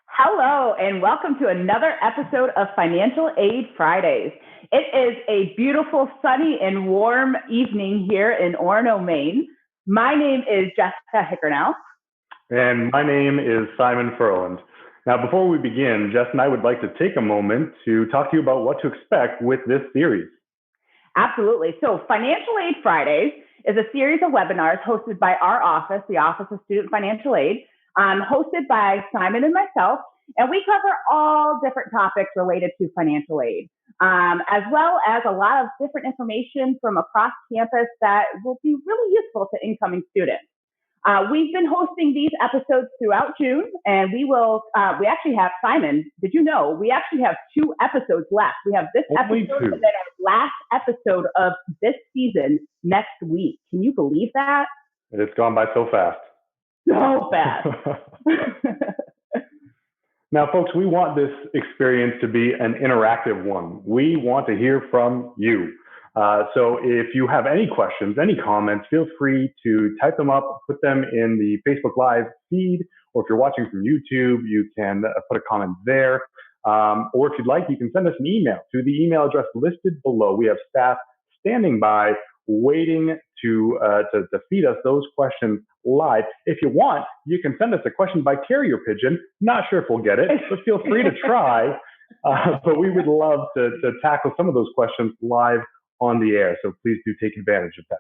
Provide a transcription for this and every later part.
Hello, and welcome to another episode of Financial Aid Fridays. It is a beautiful, sunny, and warm evening here in Orono, Maine. My name is Jessica Hickernell. And my name is Simon Furland. Now, before we begin, Jess and I would like to take a moment to talk to you about what to expect with this series. Absolutely. So, Financial Aid Fridays is a series of webinars hosted by our office, the Office of Student Financial Aid, hosted by Simon and myself, and we cover all different topics related to financial aid, as well as a lot of different information from across campus that will be really useful to incoming students. We've been hosting these episodes throughout June, and we actually have, Simon, did you know, we actually have 2 episodes left. We have this episode and then our last episode of this season next week. Can you believe that? It's gone by so fast. So fast. Now, folks, we want this experience to be an interactive one. We want to hear from you. So if you have any questions, any comments, feel free to type them up, put them in the Facebook Live feed, or if you're watching from YouTube, you can put a comment there. Or if you'd like, you can send us an email to the email address listed below. We have staff standing by, waiting to feed us those questions live. If you want, you can send us a question by carrier pigeon. Not sure if we'll get it, but feel free to try. But we would love to tackle some of those questions live on the air. So please do take advantage of that.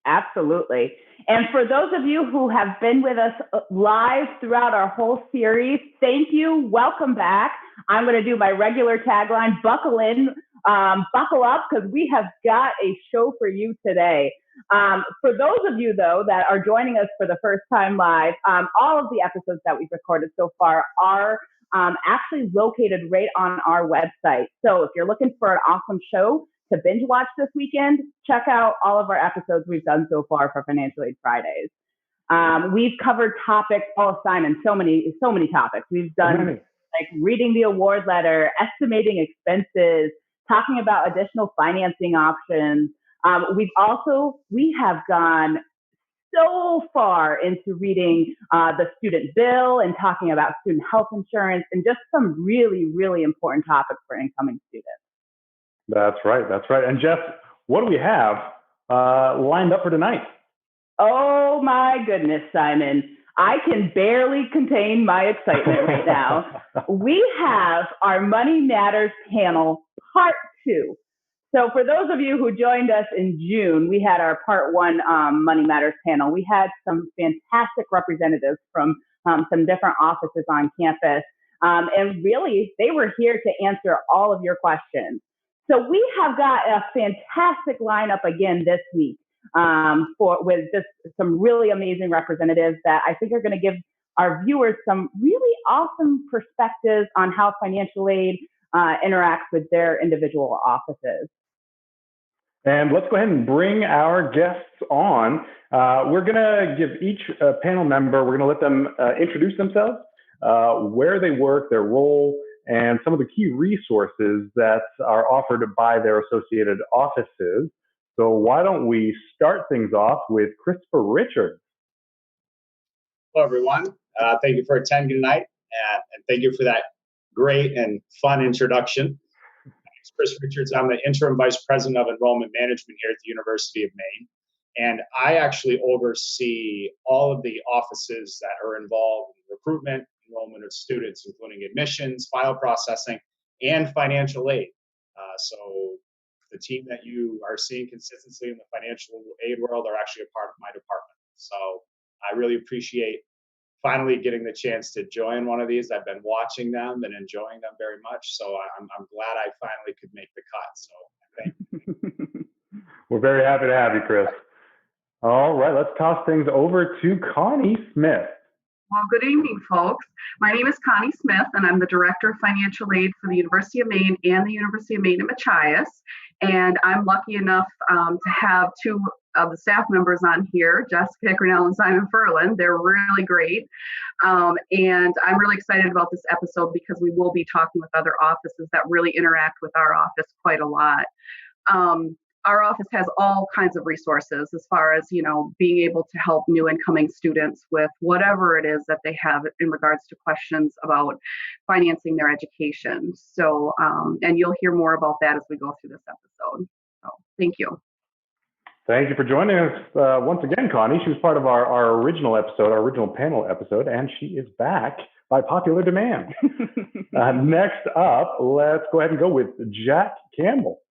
Absolutely. And for those of you who have been with us live throughout our whole series, thank you. Welcome back. I'm going to do my regular tagline, buckle in, buckle up, because we have got a show for you today. For those of you, though, that are joining us for the first time live, all of the episodes that we've recorded so far are actually located right on our website. So if you're looking for an awesome show to binge watch this weekend, check out all of our episodes we've done so far for Financial Aid Fridays. We've covered topics, Simon, so many topics. We've done like reading the award letter, estimating expenses, talking about additional financing options. We have gone so far into reading the student bill and talking about student health insurance and just some really, really important topics for incoming students. That's right. And Jeff, what do we have lined up for tonight? Oh my goodness, Simon. I can barely contain my excitement right now. We have our Money Matters panel, part 2. So for those of you who joined us in June, we had our part 1 Money Matters panel. We had some fantastic representatives from some different offices on campus. And really, they were here to answer all of your questions. So we have got a fantastic lineup again this week with just some really amazing representatives that I think are going to give our viewers some really awesome perspectives on how financial aid interacts with their individual offices. And let's go ahead and bring our guests on. We're going to give each panel member, we're going to let them introduce themselves, where they work, their role, and some of the key resources that are offered by their associated offices. So why don't we start things off with Christopher Richards. Hello, everyone. Thank you for attending tonight, and thank you for that great and fun introduction. My name is Chris Richards. I'm the Interim Vice President of Enrollment Management here at the University of Maine, and I actually oversee all of the offices that are involved in recruitment, enrollment of students, including admissions, file processing, and financial aid. So the team that you are seeing consistently in the financial aid world are actually a part of my department. So I really appreciate finally getting the chance to join one of these. I've been watching them and enjoying them very much. So I'm glad I finally could make the cut. So thank you. We're very happy to have you, Chris. All right, let's toss things over to Connie Smith. Well, good evening, folks. My name is Connie Smith, and I'm the Director of Financial Aid for the University of Maine and the University of Maine at Machias. And I'm lucky enough to have 2 of the staff members on here, Jessica Hickernell and Simon Furland. They're really great. And I'm really excited about this episode because we will be talking with other offices that really interact with our office quite a lot. our office has all kinds of resources as far as, being able to help new incoming students with whatever it is that they have in regards to questions about financing their education. So, and you'll hear more about that as we go through this episode. So thank you. Thank you for joining us once again, Connie. She was part of our original episode, our original panel episode, and she is back by popular demand. Next up, let's go ahead and go with Jack Campbell.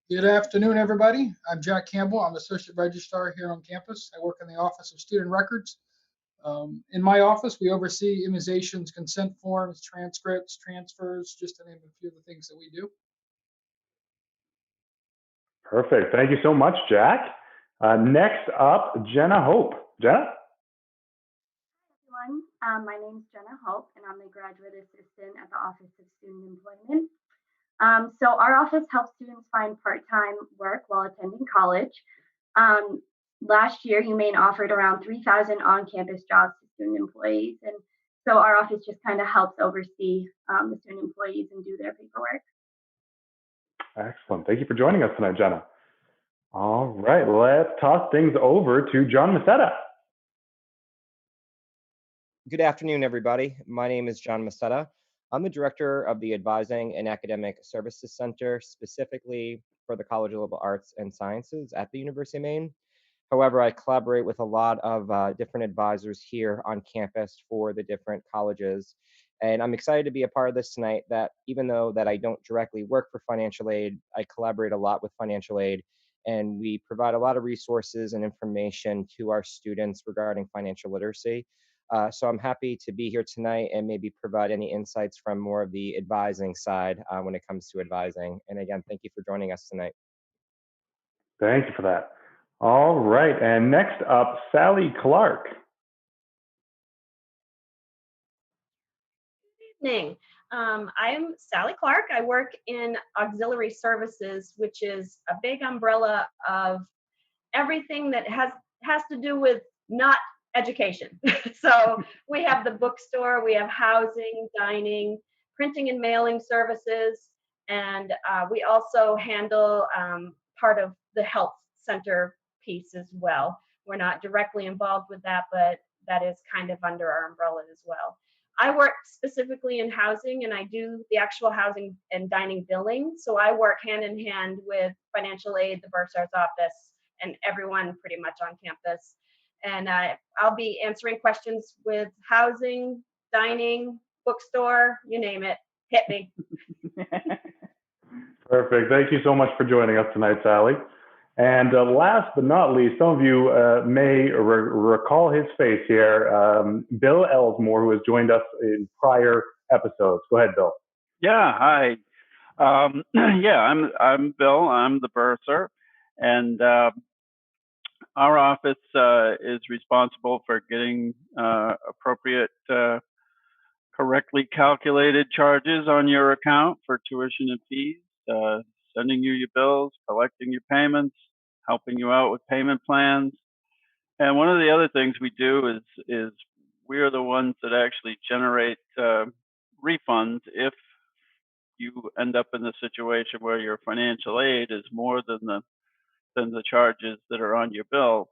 Good afternoon, everybody. I'm Jack Campbell. I'm Associate Registrar here on campus. I work in the Office of Student Records. In my office, we oversee immunizations, consent forms, transcripts, transfers, just to name a few of the things that we do. Perfect. Thank you so much, Jack. Next up, Jenna Hope. Jenna? Hi, everyone. My name is Jenna Hope, and I'm a graduate assistant at the Office of Student Employment. So our office helps students find part-time work while attending college. Last year, UMaine offered around 3,000 on-campus jobs to student employees. And so our office just kind of helps oversee the student employees and do their paperwork. Excellent. Thank you for joining us tonight, Jenna. All right, let's toss things over to John Macetta. Good afternoon, everybody. My name is John Macetta. I'm the director of the Advising and Academic Services Center, specifically for the College of Liberal Arts and Sciences at the University of Maine. However, I collaborate with a lot of different advisors here on campus for the different colleges. And I'm excited to be a part of this tonight, that even though that I don't directly work for financial aid, I collaborate a lot with financial aid, and we provide a lot of resources and information to our students regarding financial literacy. So I'm happy to be here tonight and maybe provide any insights from more of the advising side when it comes to advising. And again, thank you for joining us tonight. Thank you for that. All right, and next up, Sally Clark. Good evening. I'm Sally Clark. I work in auxiliary services, which is a big umbrella of everything that has to do with not education. So we have the bookstore, we have housing, dining, printing and mailing services, and we also handle part of the health center piece as well. We're not directly involved with that, but that is kind of under our umbrella as well. I work specifically in housing, and I do the actual housing and dining billing. So I work hand in hand with financial aid, the bursar's office, and everyone pretty much on campus. And I'll be answering questions with housing, dining, bookstore, you name it. Hit me. Perfect. Thank you so much for joining us tonight, Sally. And last but not least, some of you may recall his face here, Bill Elsmore, who has joined us in prior episodes. Go ahead, Bill. Yeah, hi. I'm Bill. I'm the bursar, and our office is responsible for getting appropriate, correctly calculated charges on your account for tuition and fees, sending you your bills, collecting your payments, helping you out with payment plans. And one of the other things we do is we are the ones that actually generate refunds if you end up in the situation where your financial aid is more than the charges that are on your bill.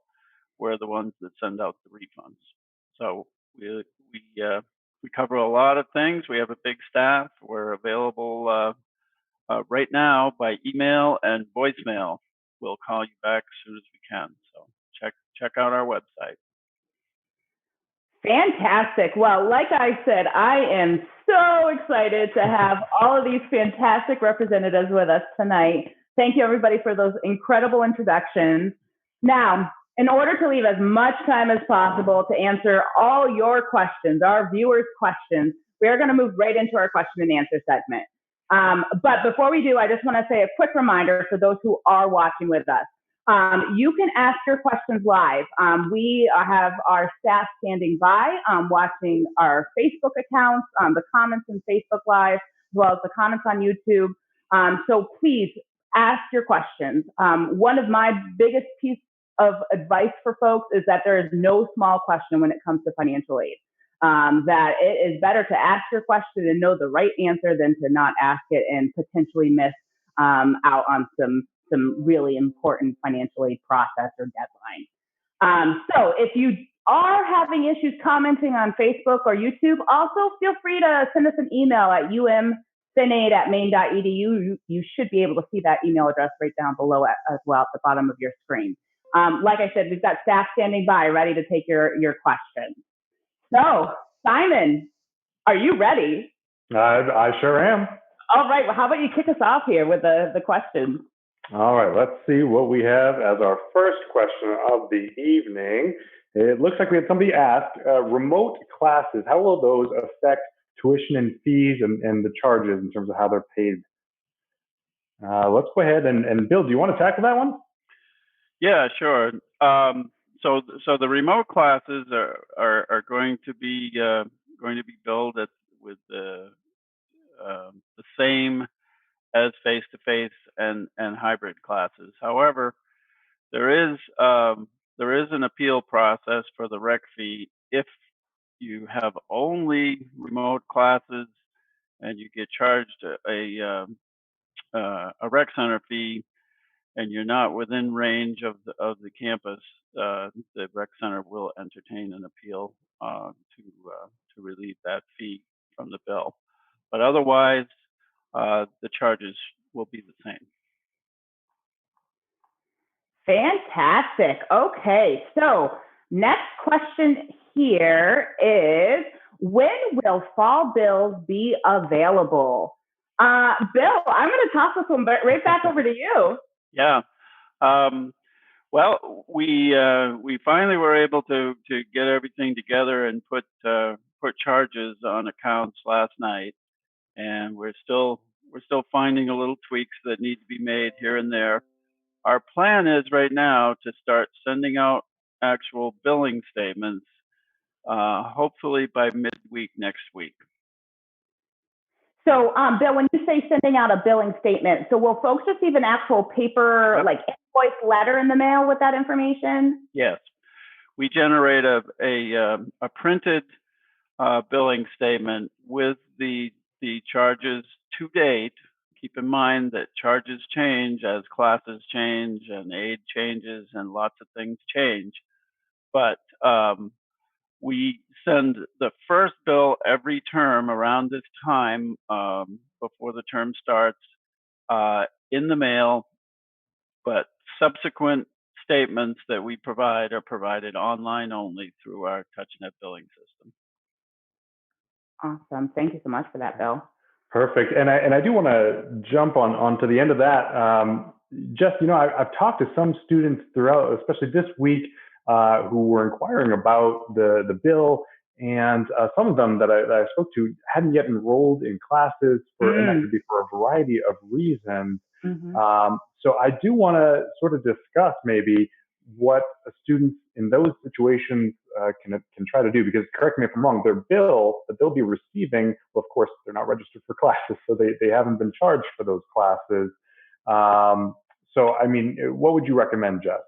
We're the ones that send out the refunds. So we cover a lot of things. We have a big staff. We're available right now by email and voicemail. We'll call you back as soon as we can. So check out our website. Fantastic. Well, like I said, I am so excited to have all of these fantastic representatives with us tonight. Thank you, everybody, for those incredible introductions. Now, in order to leave as much time as possible to answer all your questions, our viewers' questions, we're going to move right into our question and answer segment. But before we do, I just want to say a quick reminder for those who are watching with us. You can ask your questions live. We have our staff standing by, watching our Facebook accounts, the comments in Facebook Live, as well as the comments on YouTube. So please ask your questions. One of my biggest pieces of advice for folks is that there is no small question when it comes to financial aid. That it is better to ask your question and know the right answer than to not ask it and potentially miss out on some really important financial aid process or deadline. So if you are having issues commenting on Facebook or YouTube, also feel free to send us an email at umfinaid@maine.edu. You should be able to see that email address right down below as well at the bottom of your screen. Like I said, we've got staff standing by ready to take your questions. So, Simon, are you ready? I sure am. All right. Well, how about you kick us off here with the questions? All right. Let's see what we have as our first question of the evening. It looks like we had somebody ask, remote classes, how will those affect tuition and fees and the charges in terms of how they're paid? Let's go ahead and Bill, do you want to tackle that one? Yeah, sure. So the remote classes are going to be billed with the same as face-to-face and hybrid classes. However, there is an appeal process for the rec fee if you have only remote classes and you get charged a rec center fee and you're not within range of the campus. The rec center will entertain an appeal to relieve that fee from the bill. But otherwise, the charges will be the same. Fantastic. Okay, so next question here is, when will fall bills be available? Bill, I'm going to toss this one right back over to you. Yeah. Well, we finally were able to get everything together and put charges on accounts last night, and we're still finding a little tweaks that need to be made here and there. Our plan is right now to start sending out actual billing statements, hopefully by midweek next week. So, Bill, when you say sending out a billing statement, so will folks receive an actual paper, like invoice letter in the mail with that information? Yes, we generate a printed billing statement with the charges to date. Keep in mind that charges change as classes change and aid changes and lots of things change. But we send the first bill every term around this time before the term starts in the mail, but subsequent statements that we provide are provided online only through our TouchNet billing system. Awesome. Thank you so much for that, Bill. Perfect. And I do want to jump on to the end of that. Jess, I've talked to some students throughout, especially this week, who were inquiring about the bill, and some of them that I spoke to hadn't yet enrolled in classes and that could be for a variety of reasons. So I do want to sort of discuss maybe what students in those situations can try to do, because correct me if I'm wrong, the bill that they'll be receiving, well, of course, they're not registered for classes, so they haven't been charged for those classes. So, I mean, what would you recommend, Jess?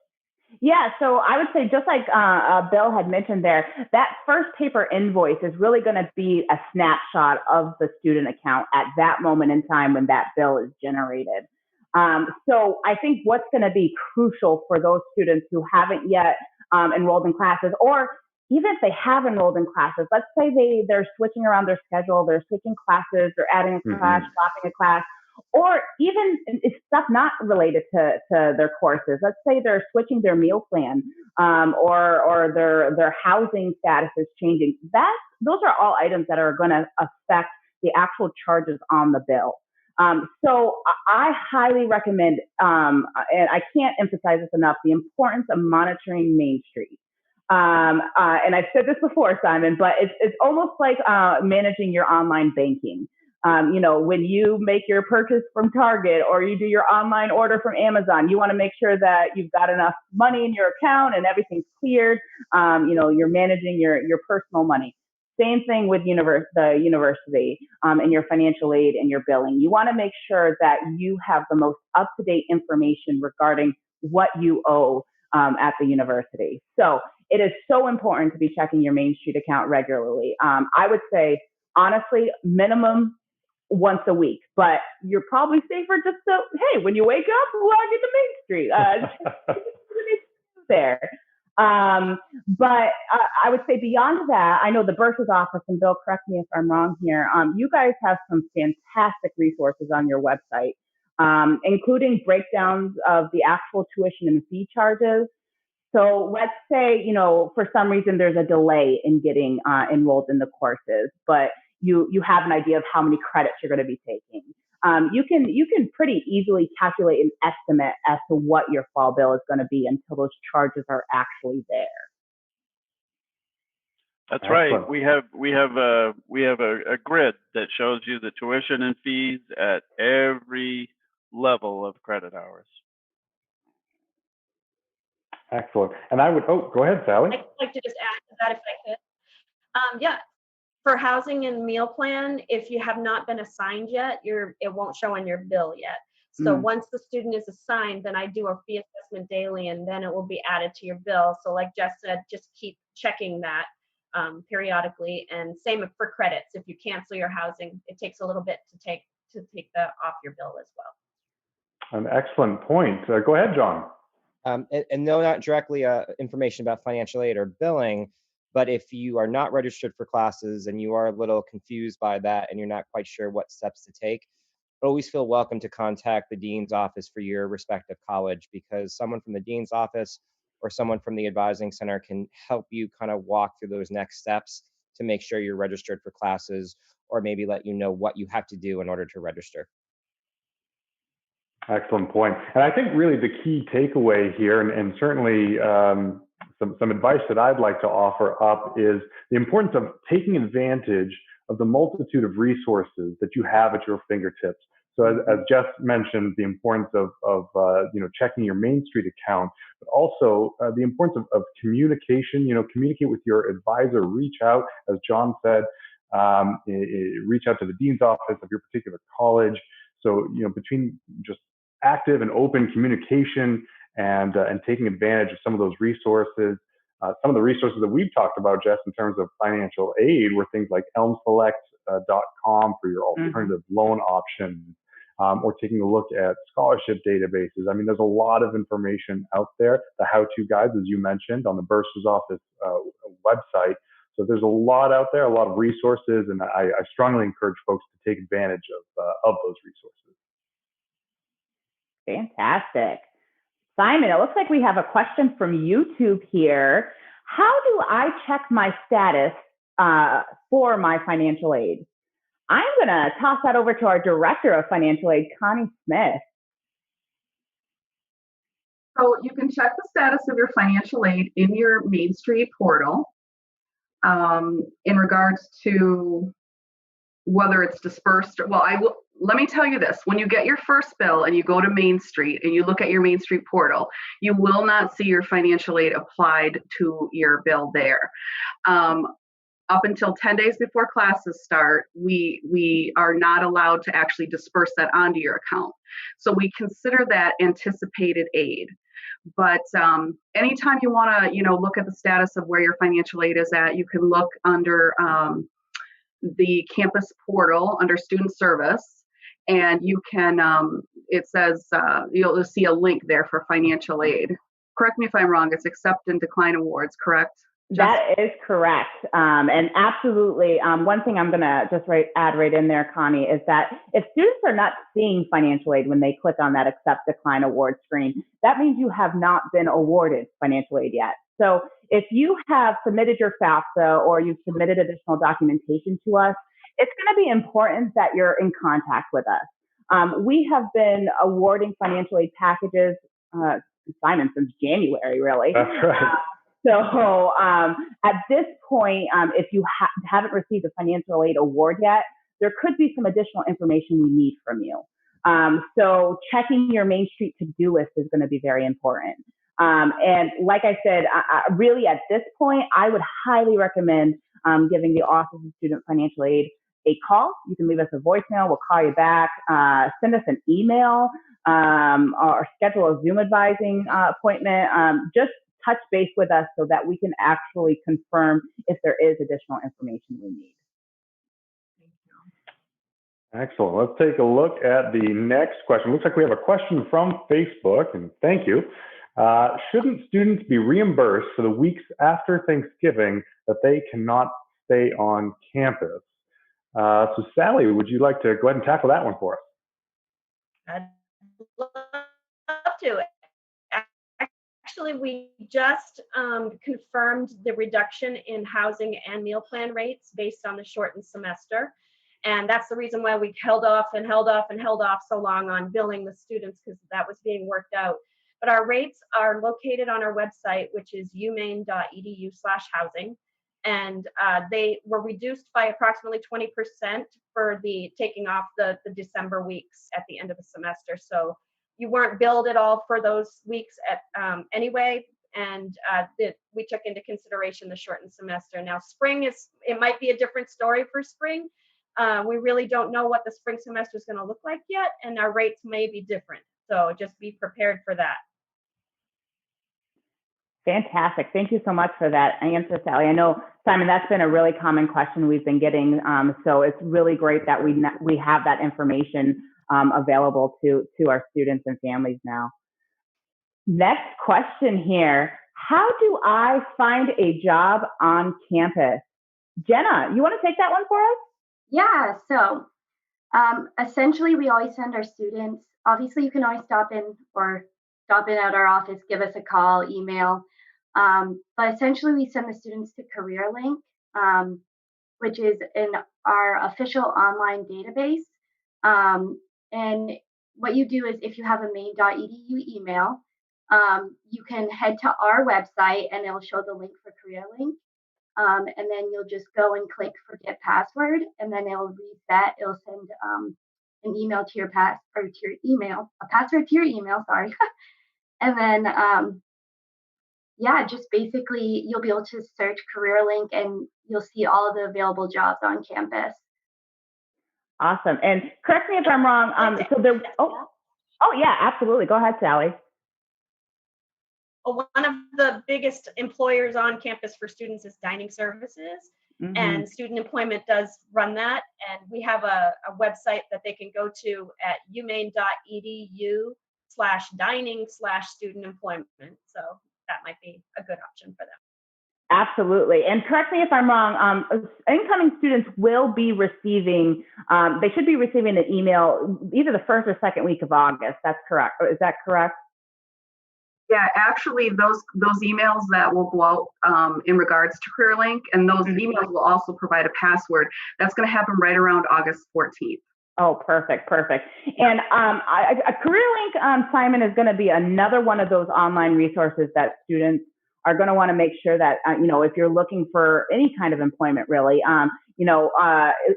Yeah, so I would say, just like Bill had mentioned there, that first paper invoice is really going to be a snapshot of the student account at that moment in time when that bill is generated. So I think what's going to be crucial for those students who haven't yet enrolled in classes, or even if they have enrolled in classes, let's say they're switching around their schedule, they're switching classes, they're adding a class, dropping a class, or even if stuff not related to their courses. Let's say they're switching their meal plan, or their housing status is changing. Those are all items that are going to affect the actual charges on the bill. So I highly recommend, and I can't emphasize this enough, the importance of monitoring Main Street. And I've said this before, Simon, but it's almost like managing your online banking. When you make your purchase from Target or you do your online order from Amazon, you want to make sure that you've got enough money in your account and everything's cleared. You're managing your personal money. Same thing with the university and your financial aid and your billing. You want to make sure that you have the most up-to-date information regarding what you owe at the university. So it is so important to be checking your Main Street account regularly. I would say, honestly, minimum once a week, but you're probably safer just to, hey, when you wake up, log into Main Street. There. But I would say beyond that, I know the Bursar's office, and Bill, correct me if I'm wrong here, you guys have some fantastic resources on your website, including breakdowns of the actual tuition and fee charges. So let's say, for some reason there's a delay in getting enrolled in the courses, but you have an idea of how many credits you're going to be taking. You can pretty easily calculate an estimate as to what your fall bill is going to be until those charges are actually there. That's right. We have a grid that shows you the tuition and fees at every level of credit hours. Excellent. And I would, go ahead, Sally. I'd like to just add to that if I could. Yeah, for housing and meal plan, if you have not been assigned yet, it won't show on your bill yet. So once the student is assigned, then I do a fee assessment daily, and then it will be added to your bill. So like Jess said, just keep checking that periodically. And same for credits. If you cancel your housing, it takes a little bit to take that off your bill as well. An excellent point. Go ahead, John. And no, not directly information about financial aid or billing, but if you are not registered for classes and you are a little confused by that and you're not quite sure what steps to take, always feel welcome to contact the dean's office for your respective college, because someone from the dean's office or someone from the advising center can help you kind of walk through those next steps to make sure you're registered for classes, or maybe let you know what you have to do in order to register. Excellent point. And I think really the key takeaway here, and certainly some advice that I'd like to offer up, is the importance of taking advantage of the multitude of resources that you have at your fingertips. So as Jess mentioned, the importance of checking your Main Street account, but also the importance of communication. Communicate with your advisor, reach out, as John said, reach out to the dean's office of your particular college. So, between just active and open communication and taking advantage of some of those resources, some of the resources that we've talked about, Jess, in terms of financial aid, were things like elmselect.com for your alternative loan options, or taking a look at scholarship databases. I mean, there's a lot of information out there. The how-to guides, as you mentioned, on the Bursar's office website. So there's a lot out there, a lot of resources, and I strongly encourage folks to take advantage of those resources. Fantastic. Simon, it looks like we have a question from YouTube here. How do I check my status for my financial aid? I'm going to toss that over to our Director of Financial Aid, Connie Smith. So you can check the status of your financial aid in your Main Street portal in regards to whether it's dispersed. Let me tell you this. When you get your first bill and you go to Main Street and you look at your Main Street portal, you will not see your financial aid applied to your bill there. Up until 10 days before classes start, we are not allowed to actually disperse that onto your account. So we consider that anticipated aid. But anytime you want to, look at the status of where your financial aid is at, you can look under the campus portal under student service, and you can, it says, you'll see a link there for financial aid. Correct me if I'm wrong, it's accept and decline awards, correct? That is correct. And absolutely, one thing I'm going to just add right in there, Connie, is that if students are not seeing financial aid when they click on that accept decline award screen, that means you have not been awarded financial aid yet. So if you have submitted your FAFSA or you've submitted additional documentation to us, it's going to be important that you're in contact with us. We have been awarding financial aid packages, Simon, since January, really. That's right. So at this point, if you haven't received a financial aid award yet, there could be some additional information we need from you. So checking your Main Street to-do list is going to be very important. And like I said, really at this point, I would highly recommend giving the Office of Student Financial Aid a call. You can leave us a voicemail. We'll call you back. Send us an email or schedule a Zoom advising appointment. Just touch base with us so that we can actually confirm if there is additional information we need. Excellent. Let's take a look at the next question. Looks like we have a question from Facebook, and thank you. Shouldn't students be reimbursed for the weeks after Thanksgiving that they cannot stay on campus? So Sally, would you like to go ahead and tackle that one for us? I'd love to. Actually, we just confirmed the reduction in housing and meal plan rates based on the shortened semester. And that's the reason why we held off so long on billing the students, because that was being worked out. But our rates are located on our website, which is umaine.edu/housing. And they were reduced by approximately 20% for the taking off the December weeks at the end of the semester. So you weren't billed at all for those weeks anyway. And we took into consideration the shortened semester. Now spring it might be a different story for spring. We really don't know what the spring semester is going to look like yet, and our rates may be different. So just be prepared for that. Fantastic. Thank you so much for that answer, Sally. I know, Simon, that's been a really common question we've been getting. So it's really great that we have that information available to our students and families now. Next question here. How do I find a job on campus? Jenna, you want to take that one for us? Yeah, so essentially we always send our students, obviously you can always stop in at our office, give us a call, email, but essentially we send the students to CareerLink, which is in our official online database. And what you do is if you have a maine.edu email, you can head to our website and it'll show the link for CareerLink. And then you'll just go and click forget password, and then it'll reset. It'll send an email to your password to your email, sorry. And then, just basically you'll be able to search CareerLink and you'll see all of the available jobs on campus. Awesome. And correct me if I'm wrong. Yeah, absolutely. Go ahead, Sally. Well, one of the biggest employers on campus for students is dining services, and student employment does run that. And we have a website that they can go to at umaine.edu/dining/student employment. So that might be a good option for them. Absolutely. And correct me if I'm wrong, incoming students will be receiving, they should be receiving an email either the first or second week of August. That's correct. Is that correct? Yeah, actually, those emails that will go out in regards to CareerLink, and those emails will also provide a password. That's going to happen right around August 14th. Oh, perfect. And a CareerLink, Simon, is going to be another one of those online resources that students are going to want to make sure that, if you're looking for any kind of employment, really,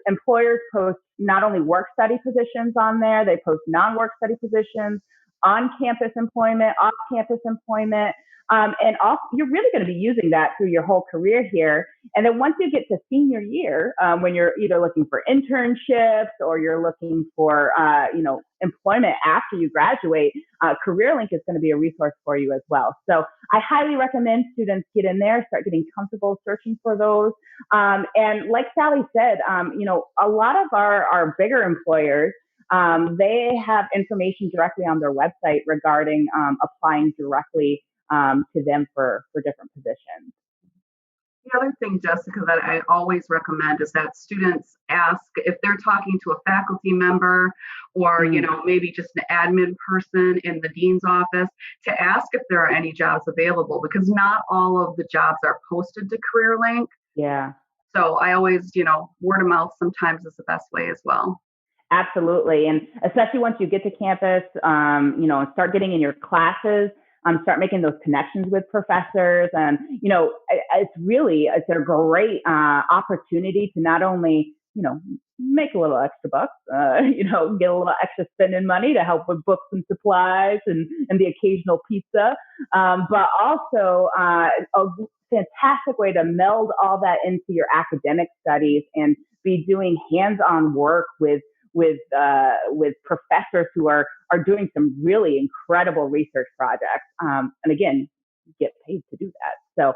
employers post not only work study positions on there, they post non-work study positions, on-campus employment, off-campus employment, and you're really going to be using that through your whole career here. And then once you get to senior year, when you're either looking for internships or you're looking for, employment after you graduate, CareerLink is going to be a resource for you as well. So I highly recommend students get in there, start getting comfortable searching for those. And like Sally said, a lot of our bigger employers, they have information directly on their website regarding applying directly to them for different positions. The other thing, Jessica, that I always recommend is that students ask if they're talking to a faculty member or, maybe just an admin person in the dean's office, to ask if there are any jobs available, because not all of the jobs are posted to CareerLink. Yeah. So I always, word of mouth sometimes is the best way as well. Absolutely. And especially once you get to campus, start getting in your classes, start making those connections with professors. And, it's a great opportunity to not only, make a little extra bucks, get a little extra spending money to help with books and supplies and the occasional pizza, but also a fantastic way to meld all that into your academic studies and be doing hands-on work with professors who are doing some really incredible research projects. And again, get paid to do that. So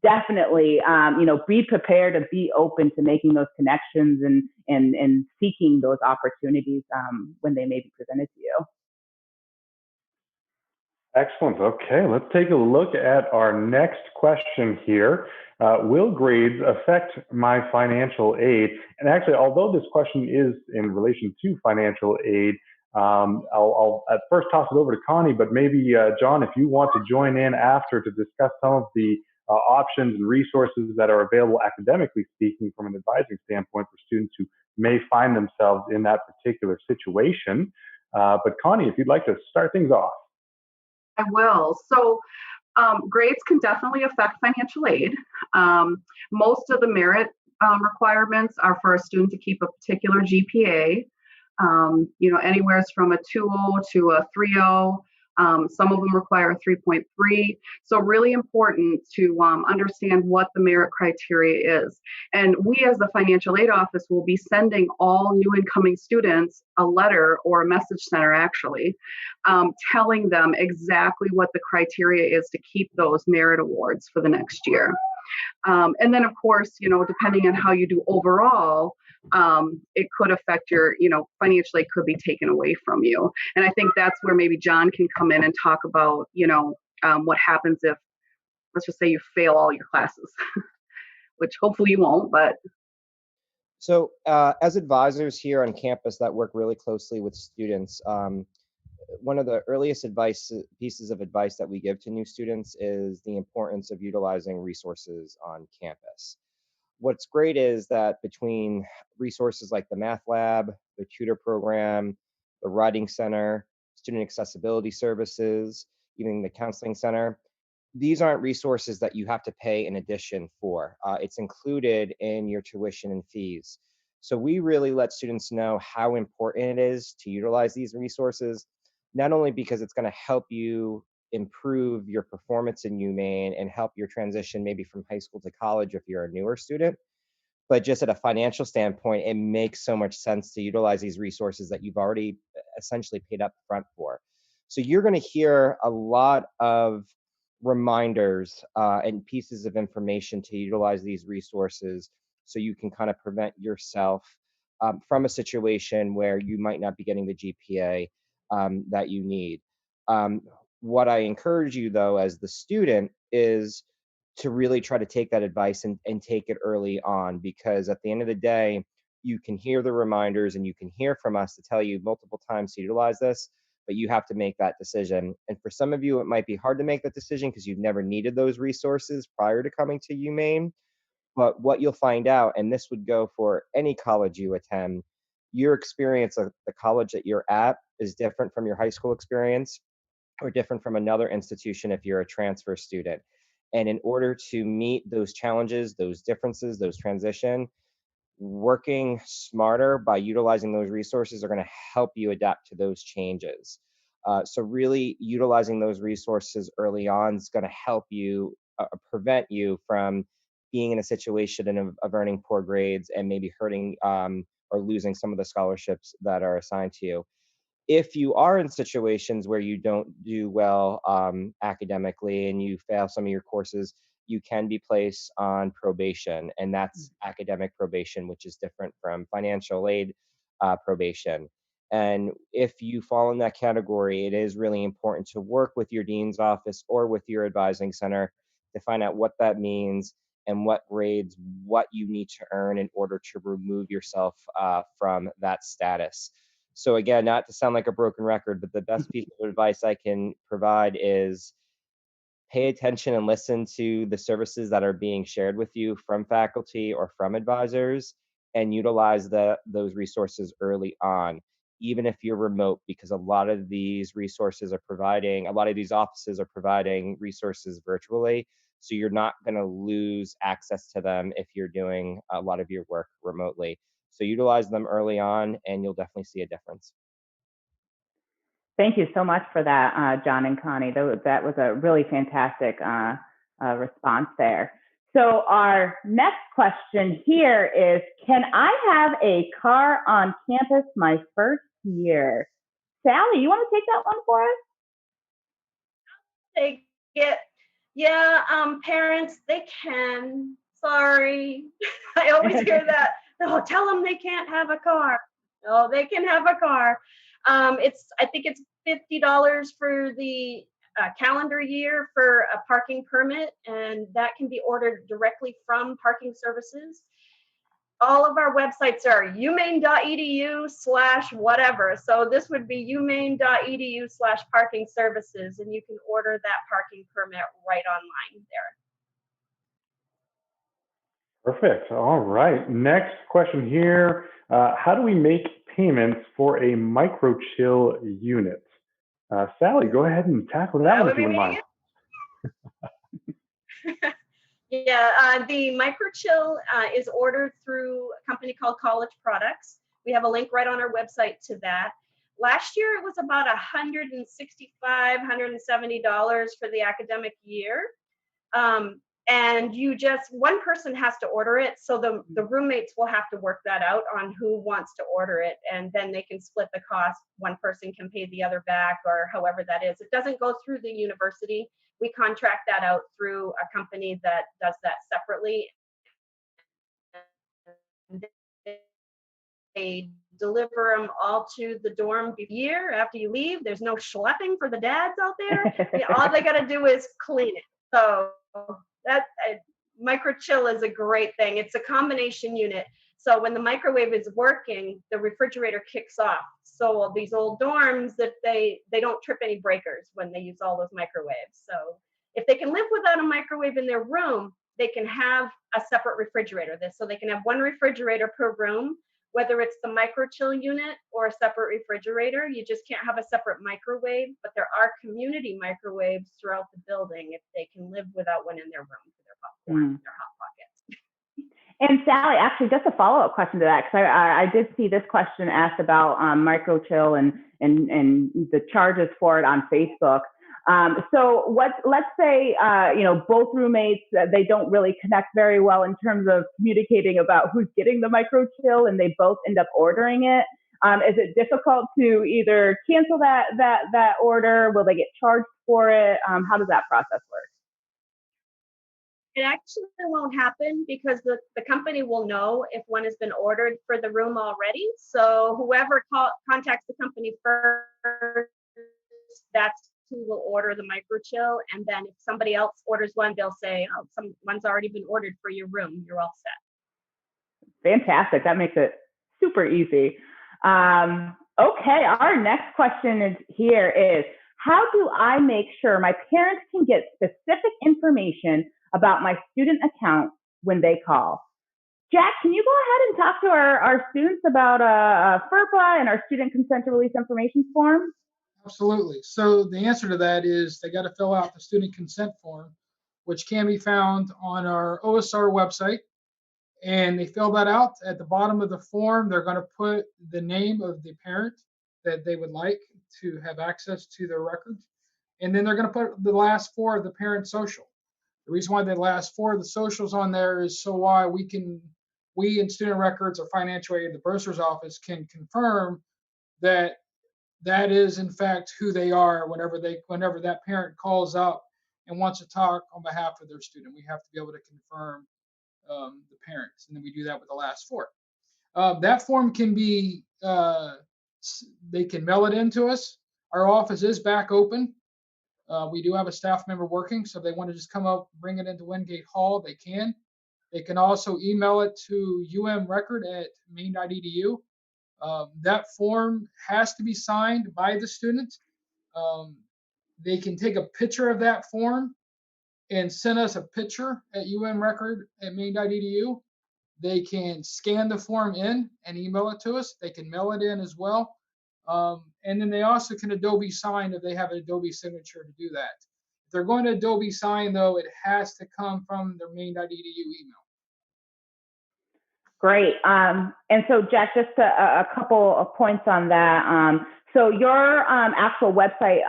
definitely, be prepared to be open to making those connections and seeking those opportunities when they may be presented to you. Excellent. Okay, let's take a look at our next question here. Will grades affect my financial aid? And actually, although this question is in relation to financial aid, I'll at first toss it over to Connie, but maybe John, if you want to join in after to discuss some of the options and resources that are available academically speaking from an advising standpoint for students who may find themselves in that particular situation. But Connie, if you'd like to start things off. I will. So grades can definitely affect financial aid. Most of the merit requirements are for a student to keep a particular GPA, anywhere from a 2.0 to a 3.0. Some of them require a 3.3. So really important to understand what the merit criteria is. And we as the financial aid office will be sending all new incoming students a letter or a message center actually, telling them exactly what the criteria is to keep those merit awards for the next year. And then of course, depending on how you do overall, it could affect your, financially it could be taken away from you. And I think that's where maybe John can come in and talk about, what happens if, let's just say you fail all your classes, which hopefully you won't, but. So as advisors here on campus that work really closely with students, one of the earliest pieces of advice that we give to new students is the importance of utilizing resources on campus. What's great is that between resources like the Math Lab, the tutor program, the Writing Center, student accessibility services, even the Counseling Center, these aren't resources that you have to pay in addition for. It's included in your tuition and fees. So we really let students know how important it is to utilize these resources, not only because it's going to help you improve your performance in UMaine and help your transition maybe from high school to college if you're a newer student, but just at a financial standpoint, it makes so much sense to utilize these resources that you've already essentially paid up front for. So you're going to hear a lot of reminders and pieces of information to utilize these resources so you can kind of prevent yourself from a situation where you might not be getting the GPA that you need. What I encourage you though, as the student, is to really try to take that advice and take it early on, because at the end of the day, you can hear the reminders and you can hear from us to tell you multiple times to utilize this, but you have to make that decision. And for some of you, it might be hard to make that decision because you've never needed those resources prior to coming to UMaine. But what you'll find out, and this would go for any college you attend, your experience of the college that you're at is different from your high school experience or different from another institution if you're a transfer student. And in order to meet those challenges, those differences, those transition, working smarter by utilizing those resources are going to help you adapt to those changes. So really utilizing those resources early on is going to help you prevent you from being in a situation of earning poor grades and maybe hurting or losing some of the scholarships that are assigned to you. If you are in situations where you don't do well academically and you fail some of your courses, you can be placed on probation, and that's academic probation, which is different from financial aid probation. And if you fall in that category, it is really important to work with your dean's office or with your advising center to find out what that means and what grades, what you need to earn in order to remove yourself from that status. So again, not to sound like a broken record, but the best piece of advice I can provide is pay attention and listen to the services that are being shared with you from faculty or from advisors, and utilize those resources early on, even if you're remote, because a lot of these offices are providing resources virtually. So you're not going to lose access to them if you're doing a lot of your work remotely. So utilize them early on and you'll definitely see a difference. Thank you so much for that, John and Connie. That was a really fantastic response there. So our next question here is, can I have a car on campus my first year? Sally, you want to take that one for us? Take it. Yeah, parents, they can. Sorry. I always hear that. Oh, tell them they can't have a car. No, they can have a car. I think it's $50 for the calendar year for a parking permit, and that can be ordered directly from Parking Services. All of our websites are umaine.edu/whatever. So this would be umaine.edu/parking services, and you can order that parking permit right online there. Perfect. All right. Next question here. How do we make payments for a microchill unit? Sally, go ahead and tackle that one if you wouldn't mind. Yeah, the microchill is ordered through a company called College Products. We have a link right on our website to that. Last year, it was about $165, $170 for the academic year. And one person has to order it. So the roommates will have to work that out on who wants to order it. And then they can split the cost. One person can pay the other back, or however that is. It doesn't go through the university. We contract that out through a company that does that separately. They deliver them all to the dorm year after you leave. There's no schlepping for the dads out there. All they got to do is clean it. So that microchill is a great thing. It's a combination unit. So when the microwave is working, the refrigerator kicks off. So these old dorms, that they don't trip any breakers when they use all those microwaves. So if they can live without a microwave in their room, they can have a separate refrigerator. So they can have one refrigerator per room, whether it's the microchill unit or a separate refrigerator. You just can't have a separate microwave, but there are community microwaves throughout the building if they can live without one in their room for their popcorn, their hot pockets. And Sally, actually, just a follow-up question to that, because I did see this question asked about microchill and the charges for it on Facebook. So let's say, both roommates, they don't really connect very well in terms of communicating about who's getting the microchill, and they both end up ordering it. Is it difficult to either cancel that order? Will they get charged for it? How does that process work? It actually won't happen because the company will know if one has been ordered for the room already. So whoever contacts the company first, that's who will order the microchill. And then if somebody else orders one, they'll say, oh, one's already been ordered for your room. You're all set. Fantastic. That makes it super easy. Okay, our next question is how do I make sure my parents can get specific information about my student account when they call? Jack, can you go ahead and talk to our students about FERPA and our student consent to release information form? Absolutely. So the answer to that is they got to fill out the student consent form, which can be found on our OSR website. And they fill that out. At the bottom of the form, they're going to put the name of the parent that they would like to have access to their records. And then they're going to put the last four of the parent social. The reason why the last four of the socials on there is so why we in student records or financial aid, the bursar's office, can confirm that that is in fact who they are whenever that parent calls up and wants to talk on behalf of their student. We have to be able to confirm the parents, and then we do that with the last four. That form can be, they can mail it in to us. Our office is back open. We do have a staff member working, so if they want to just come up, bring it into Wingate Hall, they can. They can also email it to umrecord@maine.edu. That form has to be signed by the student. They can take a picture of that form and send us a picture at umrecord@maine.edu. They can scan the form in and email it to us. They can mail it in as well. And then they also can Adobe sign if they have an Adobe signature to do that. If they're going to Adobe sign, though, it has to come from their maine.edu email. Great. And so, Jack, just a couple of points on that. So your actual website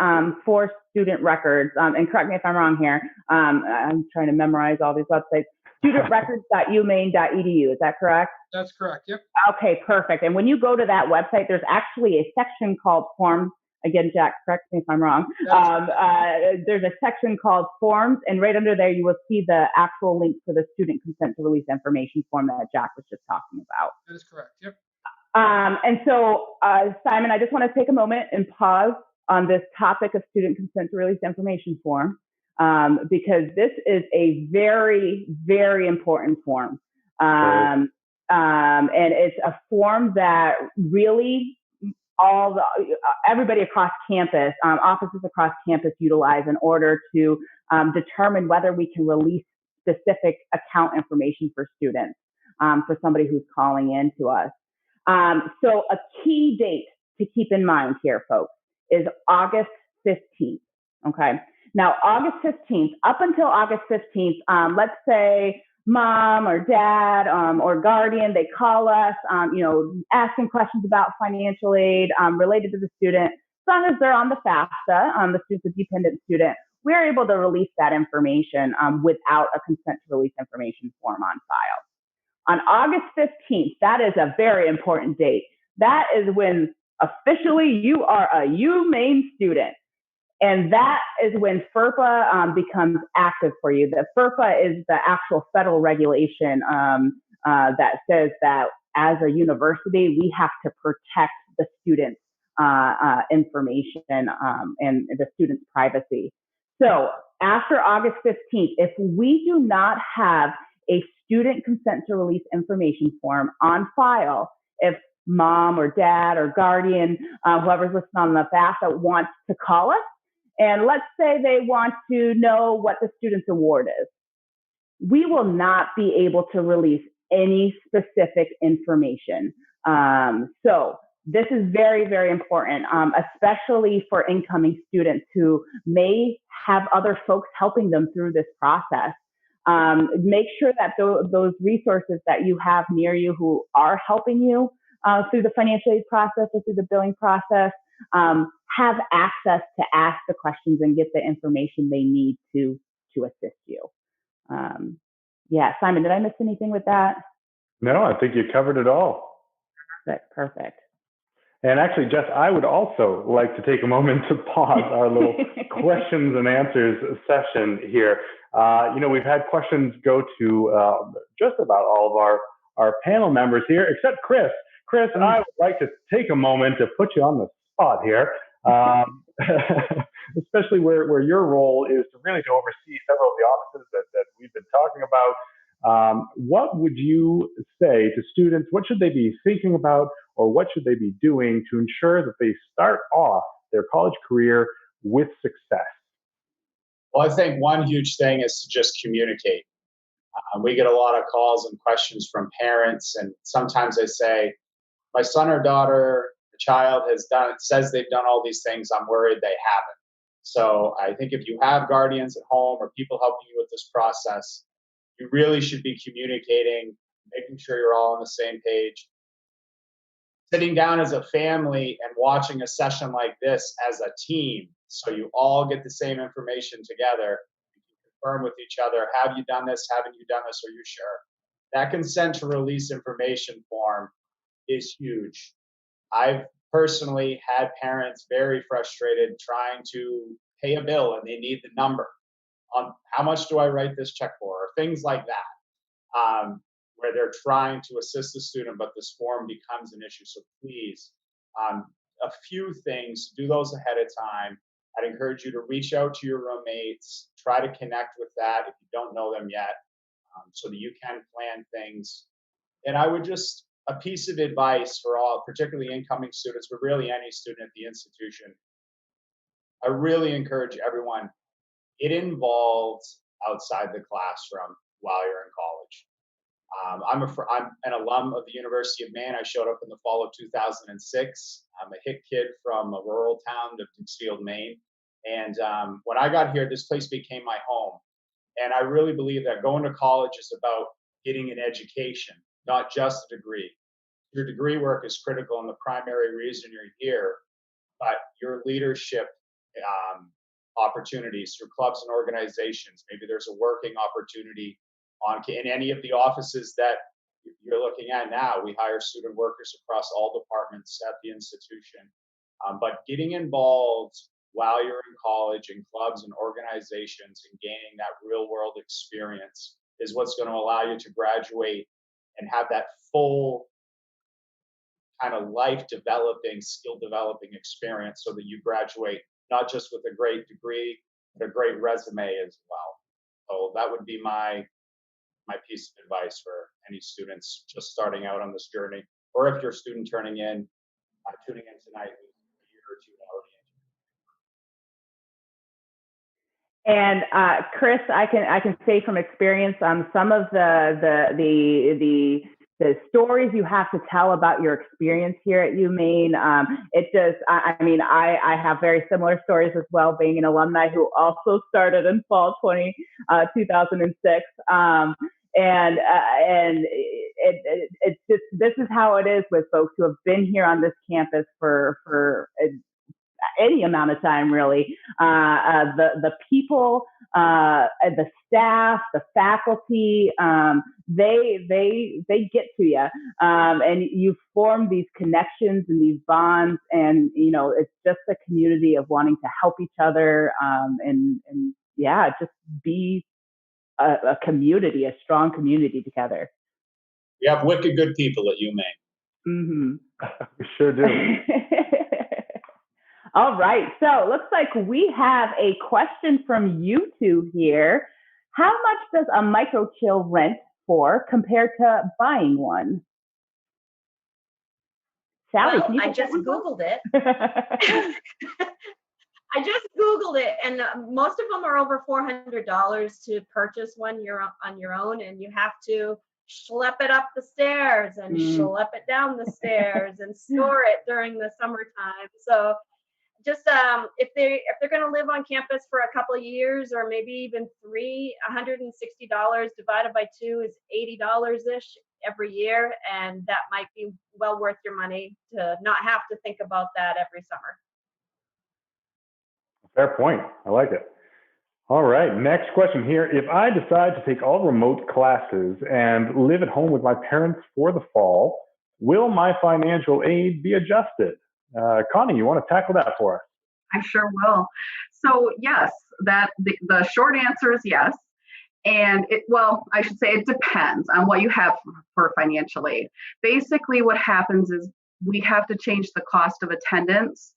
for student records, and correct me if I'm wrong here, I'm trying to memorize all these websites, studentrecords.umaine.edu, is that correct? That's correct, yep. Okay, perfect. And when you go to that website, there's actually a section called Forms Again, Jack, correct me if I'm wrong. There's a section called forms, and right under there you will see the actual link for the student consent to release information form that Jack was just talking about. That is correct. Yep. And so, Simon, I just want to take a moment and pause on this topic of student consent to release information form, because this is a very, very important form. And it's a form that really everybody across campus, offices across campus utilize in order to determine whether we can release specific account information for students, for somebody who's calling in to us. So a key date to keep in mind here, folks, is August 15th. Okay. Now, August 15th, up until August 15th, let's say mom or dad or guardian, they call us, asking questions about financial aid related to the student. As long as they're on the FAFSA, the student's a dependent student, we're able to release that information without a consent to release information form on file. On August 15th, that is a very important date. That is when officially you are a UMaine student. And that is when FERPA becomes active for you. The FERPA is the actual federal regulation that says that as a university, we have to protect the students' information and the students' privacy. So after August 15th, if we do not have a student consent to release information form on file, if mom or dad or guardian, whoever's listening on the FAFSA wants to call us, and let's say they want to know what the student's award is, we will not be able to release any specific information. So this is very, very important, especially for incoming students who may have other folks helping them through this process. Make sure that those resources that you have near you who are helping you through the financial aid process or through the billing process have access to ask the questions and get the information they need to assist you. Yeah, Simon, did I miss anything with that? No, I think you covered it all. Perfect. And actually, Jess, I would also like to take a moment to pause our little questions and answers session here. We've had questions go to just about all of our panel members here, except Chris. Chris, I would like to take a moment to put you on the spot here, especially where your role is to really to oversee several of the offices that we've been talking about. What would you say to students? What should they be thinking about, or what should they be doing to ensure that they start off their college career with success? Well, I think one huge thing is to just communicate. We get a lot of calls and questions from parents, and sometimes they say, my son or daughter, the child says they've done all these things. I'm worried they haven't. So I think if you have guardians at home or people helping you with this process, you really should be communicating, making sure you're all on the same page. Sitting down as a family and watching a session like this as a team, so you all get the same information together. You can confirm with each other, have you done this? Haven't you done this? Are you sure? That consent to release information form is huge. I've personally had parents very frustrated trying to pay a bill and they need the number on how much do I write this check for, or things like that, where they're trying to assist the student, but this form becomes an issue. So please, a few things, do those ahead of time. I'd encourage you to reach out to your roommates, try to connect with that if you don't know them yet, so that you can plan things. And I would just, a piece of advice for all, particularly incoming students, but really any student at the institution, I really encourage everyone, get involved outside the classroom while you're in college. I'm an alum of the University of Maine. I showed up in the fall of 2006. I'm a hick kid from a rural town of Dixfield, Maine. And when I got here, this place became my home. And I really believe that going to college is about getting an education, not just a degree. Your degree work is critical and the primary reason you're here, but your leadership opportunities through clubs and organizations. Maybe there's a working opportunity in any of the offices that you're looking at now. We hire student workers across all departments at the institution. But getting involved while you're in college in clubs and organizations and gaining that real world experience is what's going to allow you to graduate and have that full kind of life developing, skill developing experience so that you graduate not just with a great degree, but a great resume as well. So that would be my piece of advice for any students just starting out on this journey, or if you're a student tuning in tonight with a year or two already. And Chris, I can say from experience, some of the stories you have to tell about your experience here at UMaine, it just, I mean, I have very similar stories as well, being an alumni who also started in fall 2006. And it's just, this is how it is with folks who have been here on this campus for any amount of time, really. The people, the staff, the faculty, they get to you, and you form these connections and these bonds, and it's just a community of wanting to help each other, and yeah, just be a community, a strong community together. We have wicked good people at UMaine. Mm-hmm. We sure do. All right. So looks like we have a question from you two here. How much does a microchill rent for compared to buying one? Sally, well, I just Googled it. I just Googled it, and most of them are over $400 to purchase one you're on your own, and you have to schlep it up the stairs and schlep it down the stairs and store it during the summertime. So just if they're going to live on campus for a couple of years or maybe even three, $160 divided by 2 is $80-ish every year, and that might be well worth your money to not have to think about that every summer. Fair point. I like it. All right. Next question here. If I decide to take all remote classes and live at home with my parents for the fall, will my financial aid be adjusted? Connie, you want to tackle that for us? I sure will. So yes, the short answer is yes. And I should say it depends on what you have for financial aid. Basically, what happens is we have to change the cost of attendance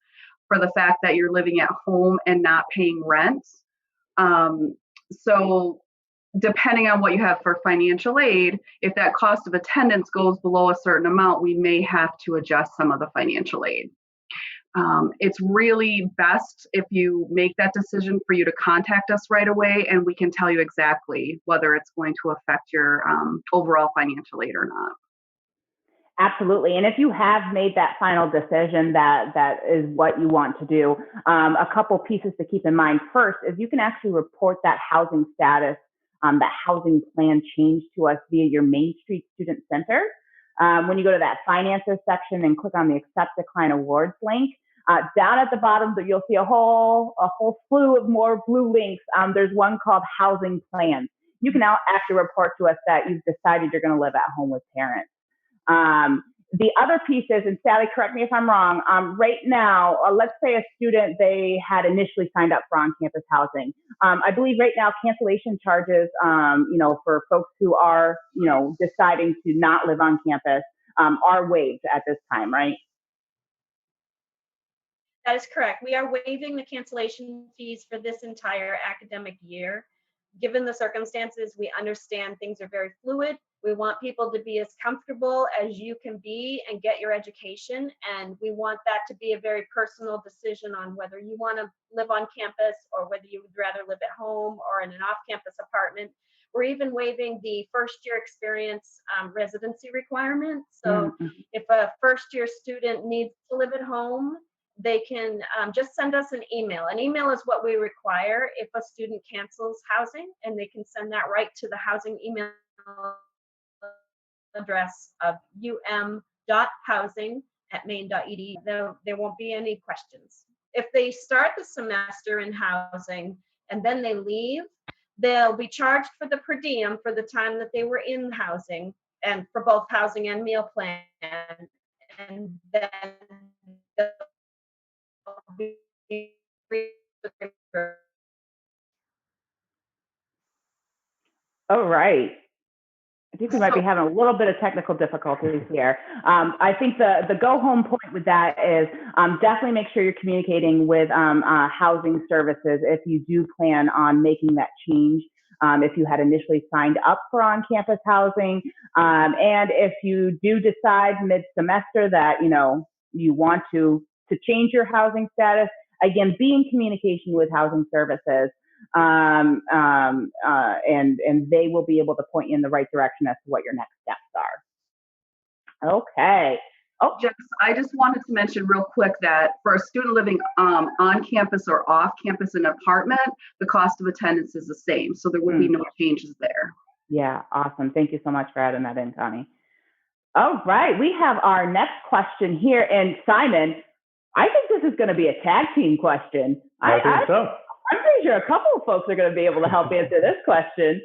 for the fact that you're living at home and not paying rent. So depending on what you have for financial aid, if that cost of attendance goes below a certain amount, we may have to adjust some of the financial aid. It's really best if you make that decision for you to contact us right away, and we can tell you exactly whether it's going to affect your overall financial aid or not. Absolutely. And if you have made that final decision that is what you want to do, a couple pieces to keep in mind. First is you can actually report that housing status, that housing plan change to us via your Main Street Student Center. When you go to that finances section and click on the accept decline awards link, down at the bottom, you'll see a whole slew of more blue links. There's one called housing plans. You can now actually report to us that you've decided you're going to live at home with parents. The other piece is, and Sally, correct me if I'm wrong, right now, let's say a student, they had initially signed up for on-campus housing. I believe right now cancellation charges, for folks who are, deciding to not live on campus, are waived at this time, right? That is correct. We are waiving the cancellation fees for this entire academic year. Given the circumstances, we understand things are very fluid. We want people to be as comfortable as you can be and get your education. And we want that to be a very personal decision on whether you want to live on campus or whether you would rather live at home or in an off-campus apartment. We're even waiving the first-year experience residency requirement. So if a first-year student needs to live at home, they can just send us an email. An email is what we require if a student cancels housing, and they can send that right to the housing email address of um.housing@maine.edu. There won't be any questions. If they start the semester in housing and then they leave, they'll be charged for the per diem for the time that they were in housing, and for both housing and meal plan. And then they'll All right. I think we might be So, having a little bit of technical difficulties here. I think the go home point with that is definitely make sure you're communicating with housing services if you do plan on making that change. If you had initially signed up for on-campus housing, and if you do decide mid-semester that you want to change your housing status, again, be in communication with housing services, and they will be able to point you in the right direction as to what your next steps are. Okay. Oh, Jess, I just wanted to mention real quick that for a student living on campus or off campus in an apartment, the cost of attendance is the same. So there would be no changes there. Yeah, awesome. Thank you so much for adding that in, Connie. All right, we have our next question here. And Simon, I think this is going to be a tag team question. I think so. I'm pretty sure a couple of folks are going to be able to help answer this question.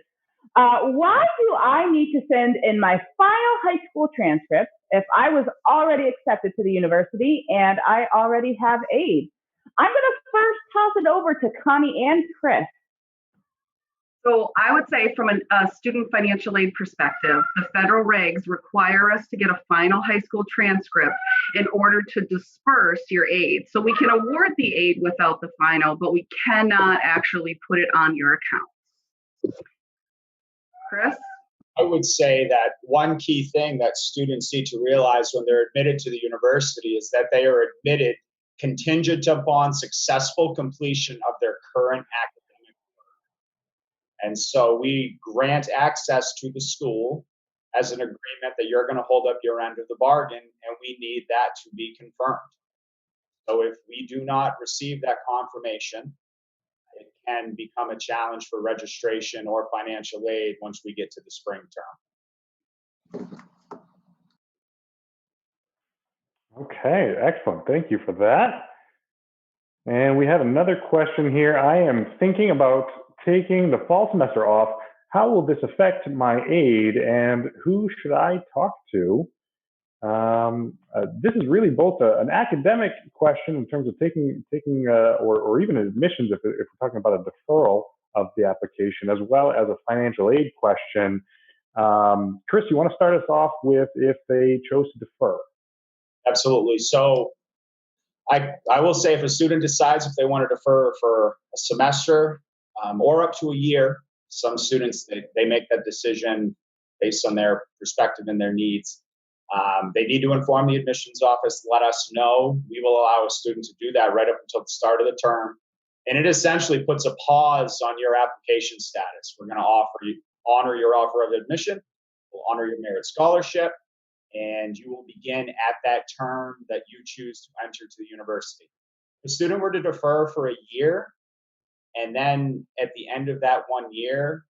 Why do I need to send in my final high school transcript if I was already accepted to the university and I already have aid? I'm going to first toss it over to Connie and Chris. So I would say from a student financial aid perspective, the federal regs require us to get a final high school transcript in order to disperse your aid. So we can award the aid without the final, but we cannot actually put it on your account. Chris? I would say that one key thing that students need to realize when they're admitted to the university is that they are admitted contingent upon successful completion of their current academic work. And so we grant access to the school as an agreement that you're going to hold up your end of the bargain, and we need that to be confirmed. So if we do not receive that confirmation, it can become a challenge for registration or financial aid once we get to the spring term. Okay, excellent. Thank you for that. And we have another question here. I am thinking about taking the fall semester off. How will this affect my aid, and who should I talk to? This is really both an academic question in terms of taking or even admissions if we're talking about a deferral of the application, as well as a financial aid question. Chris, you want to start us off with if they chose to defer? Absolutely. So I will say if a student decides if they want to defer for a semester or up to a year, some students, they make that decision based on their perspective and their needs. They need to inform the admissions office, let us know. We will allow a student to do that right up until the start of the term. And it essentially puts a pause on your application status. We're going to honor your offer of admission. We'll honor your merit scholarship, and you will begin at that term that you choose to enter to the university. If the student were to defer for a year, and then at the end of that 1 year,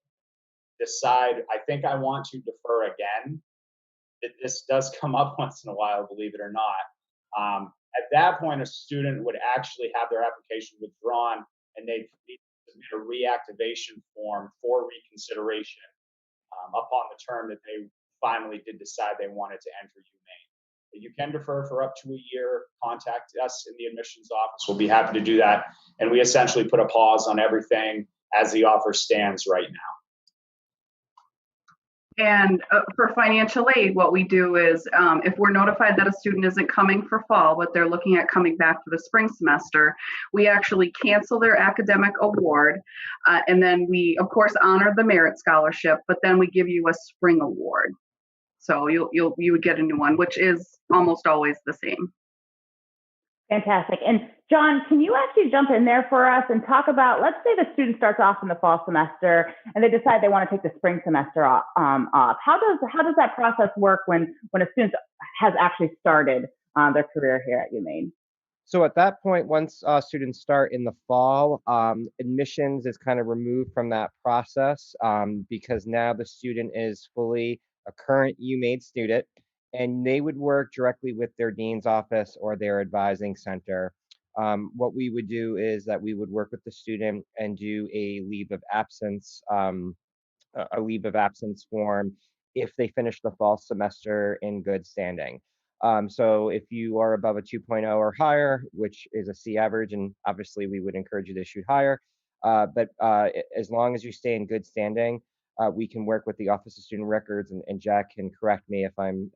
decide, I think I want to defer again. This does come up once in a while, believe it or not. At that point, a student would actually have their application withdrawn, and they'd need to submit a reactivation form for reconsideration upon the term that they finally did decide they wanted to enter UMaine. You can defer for up to a year. Contact us in the admissions office. We'll be happy to do that. And we essentially put a pause on everything as the offer stands right now. And for financial aid, what we do is if we're notified that a student isn't coming for fall, but they're looking at coming back for the spring semester, we actually cancel their academic award. And then we, of course, honor the merit scholarship, but then we give you a spring award. So you would get a new one, which is almost always the same. Fantastic. And John, can you actually jump in there for us and talk about, let's say the student starts off in the fall semester and they decide they want to take the spring semester off. How does that process work when a student has actually started their career here at UMaine? So at that point, once students start in the fall, admissions is kind of removed from that process because now the student is fully a current UMaine student, and they would work directly with their dean's office or their advising center. What we would do is that we would work with the student and do a leave of absence form if they finish the fall semester in good standing. So if you are above a 2.0 or higher, which is a C average, and obviously we would encourage you to shoot higher, but as long as you stay in good standing, we can work with the Office of Student Records, and Jack can correct me if I'm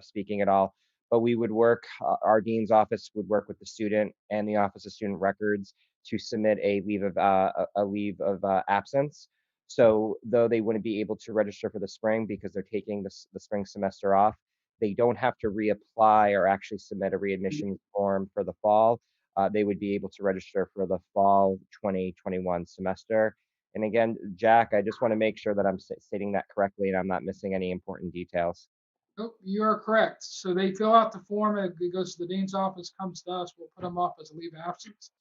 speaking at all, but we would work, our dean's office would work with the student and the Office of Student Records to submit a leave of absence. So though they wouldn't be able to register for the spring because they're taking the spring semester off, they don't have to reapply or actually submit a readmission form for the fall. They would be able to register for the fall 2021 semester. And again, Jack, I just want to make sure that I'm stating that correctly and I'm not missing any important details. Nope, you are correct. So they fill out the form, it goes to the dean's office, comes to us, we'll put them off as a leave of absence.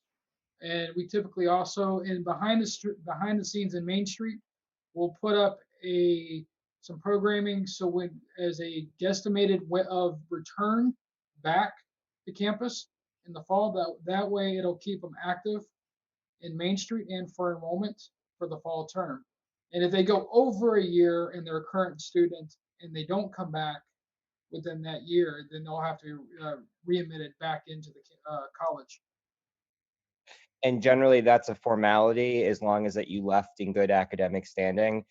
And we typically also, behind the scenes in Main Street, we'll put up some programming so when as a guesstimated of return back to campus in the fall, that way it'll keep them active in Main Street and for enrollment for the fall term. And if they go over a year and they're a current student and they don't come back within that year, then they'll have to be re-admitted back into the college. And generally that's a formality as long as that you left in good academic standing.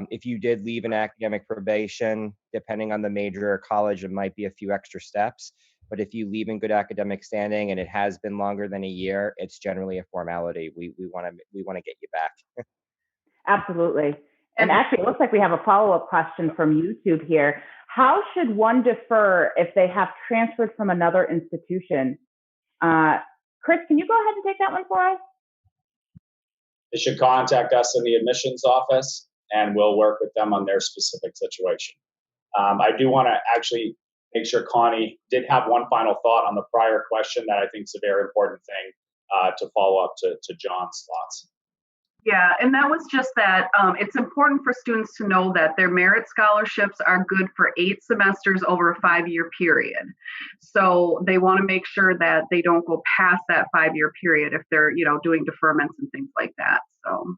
If you did leave an academic probation, depending on the major or college, it might be a few extra steps. But if you leave in good academic standing and it has been longer than a year, it's generally a formality. We want to get you back. Absolutely. And actually, it looks like we have a follow-up question from YouTube here. How should one defer if they have transferred from another institution? Chris, can you go ahead and take that one for us? They should contact us in the admissions office, and we'll work with them on their specific situation. I do want to actually make sure Connie did have one final thought on the prior question that I think is a very important thing to follow up to John's thoughts. Yeah, and that was just that it's important for students to know that their merit scholarships are good for 8 semesters over a 5-year period. So they want to make sure that they don't go past that 5-year period if they're, doing deferments and things like that. So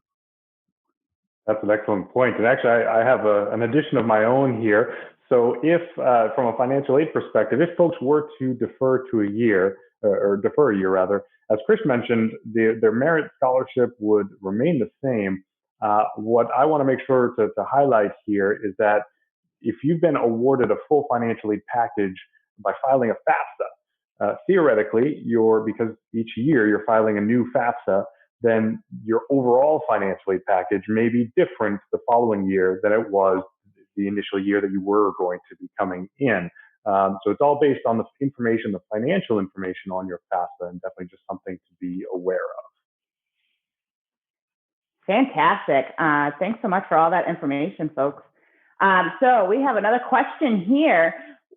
that's an excellent point. And actually, I have an addition of my own here. So if, from a financial aid perspective, if folks were to defer to a year, or defer a year rather, as Chris mentioned, their merit scholarship would remain the same. What I want to make sure to highlight here is that if you've been awarded a full financial aid package by filing a FAFSA, theoretically, because each year you're filing a new FAFSA, then your overall financial aid package may be different the following year than it was the initial year that you were going to be coming in. So it's all based on the information, the financial information on your FAFSA, and definitely just something to be aware of. Fantastic. Thanks so much for all that information, folks. So we have another question here.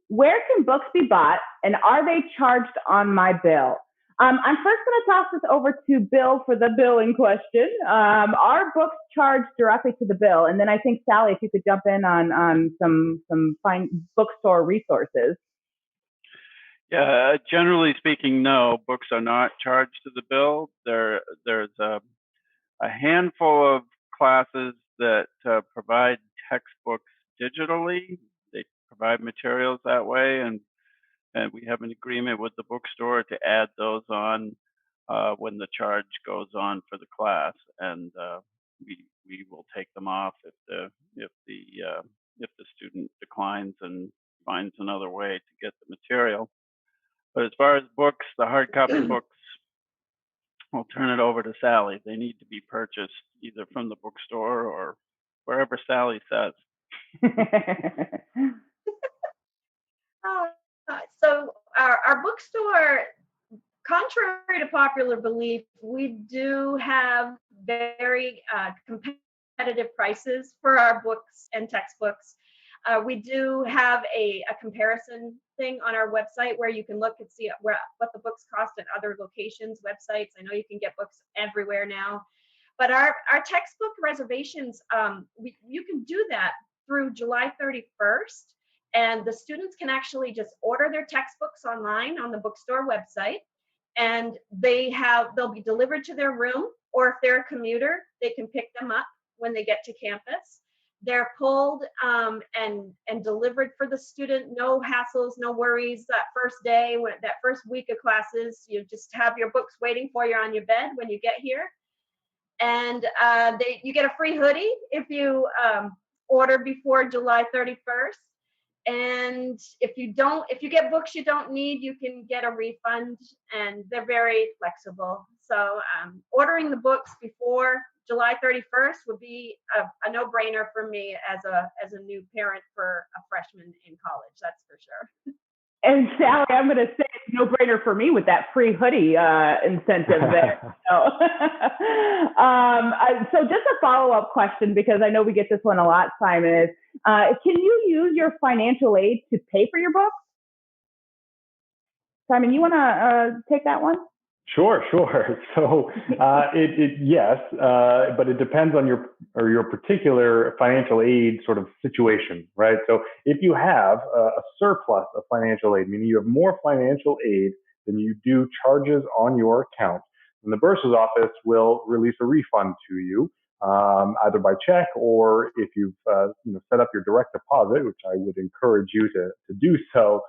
Where can books be bought, and are they charged on my bill? I'm first going to toss this over to Bill for the billing question. Are books charged directly to the bill? And then I think, Sally, if you could jump in on some fine bookstore resources. Yeah, generally speaking, no, books are not charged to the bill. There's a handful of classes that provide textbooks digitally. They provide materials that way, and we have an agreement with the bookstore to add those on when the charge goes on for the class, and we will take them off if the student declines and finds another way to get the material. But as far as books, the hard copy books, I'll turn it over to Sally. They need to be purchased either from the bookstore or wherever Sally says. So our bookstore, contrary to popular belief, we do have very competitive prices for our books and textbooks. We do have a comparison thing on our website where you can look and see what the books cost at other locations, websites. I know you can get books everywhere now. But our textbook reservations, you can do that through July 31st. And the students can actually just order their textbooks online on the bookstore website, and they'll be delivered to their room, or if they're a commuter, they can pick them up when they get to campus. They're pulled and delivered for the student. No hassles, no worries. That first day, that first week of classes, you just have your books waiting for you on your bed when you get here. And you get a free hoodie if you order before July 31st. And if you get books you don't need, you can get a refund, and they're very flexible. So ordering the books before July 31st would be a no-brainer for me as a new parent for a freshman in college. That's for sure. And Sally, I'm going to say it's no brainer for me with that free hoodie incentive there. So just a follow-up question, because I know we get this one a lot, Simon, is can you use your financial aid to pay for your books? Simon, you want to take that one? Sure. So yes, but it depends on your particular financial aid sort of situation, right? So if you have a surplus of financial aid, meaning you have more financial aid than you do charges on your account, then the bursar's office will release a refund to you, either by check, or if you've set up your direct deposit, which I would encourage you to do so,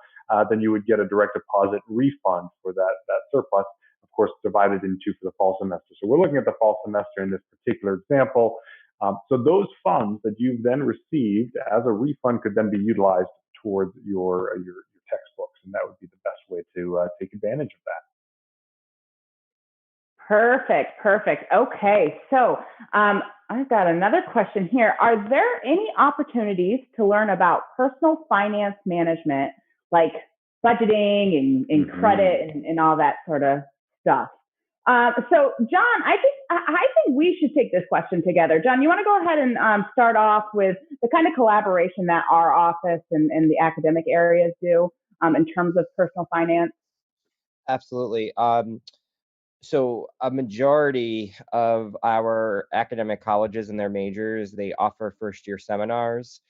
then you would get a direct deposit refund for that surplus. Of course, divided into for the fall semester. So we're looking at the fall semester in this particular example. So those funds that you've then received as a refund could then be utilized towards your textbooks, and that would be the best way to take advantage of that. Perfect. Okay, so I've got another question here. Are there any opportunities to learn about personal finance management, like budgeting and credit and all that sort of stuff? So John, I think we should take this question together. John, you want to go ahead and start off with the kind of collaboration that our office and the academic areas do in terms of personal finance? Absolutely. So a majority of our academic colleges and their majors, they offer first-year seminars.